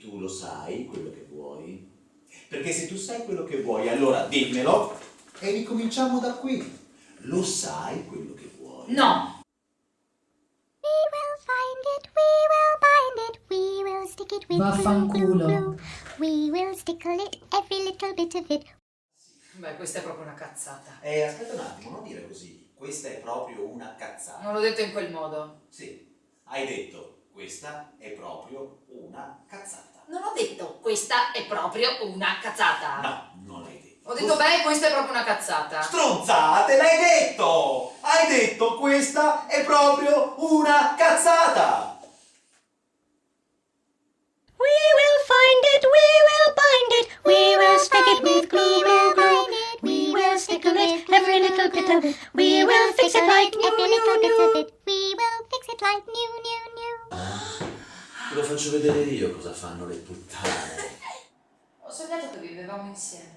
Tu lo sai quello che vuoi? Perché se tu sai quello che vuoi, allora dimmelo e ricominciamo da qui. Lo sai quello che vuoi? No! We will find it, we will bind it, we will stick it with glue, glue, glue. We will stickle it, every little bit of it. Beh, questa è proprio una cazzata. Aspetta un attimo, non dire così. Questa è proprio una cazzata. Non l'ho detto in quel modo. Sì, hai detto, questa è proprio una cazzata. Non ho detto, questa è proprio una cazzata. No, non l'hai detto. Ho detto, beh, questa è proprio una cazzata. Stronzate, l'hai detto! Hai detto, questa è proprio una cazzata! We will find it, we will bind it, we will stick it with glue, glue, glue. We will stickle it, every little bit of it. We will fix it like new, new, new. We will fix it like new, new, new. Te lo faccio vedere io cosa fanno le puttane. Ho sognato che vivevamo insieme.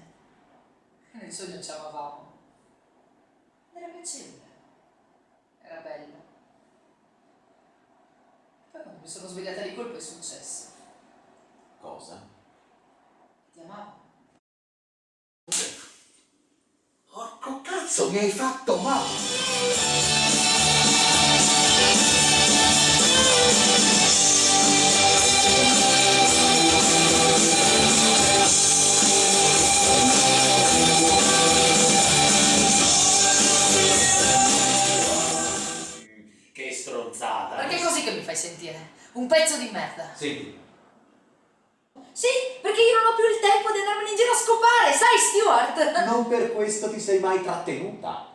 Nel sogno ci amavamo. Era piacevole. Era bello. Poi quando mi sono svegliata di colpo è successo. Cosa? Ti amavo. Porco cazzo, mi hai fatto male! Che stronzata! Perché è così che mi fai sentire? Un pezzo di merda. Sì. Sì, perché io non ho più il tempo di andarmene in giro a scopare, sai, Stuart? Non per questo ti sei mai trattenuta.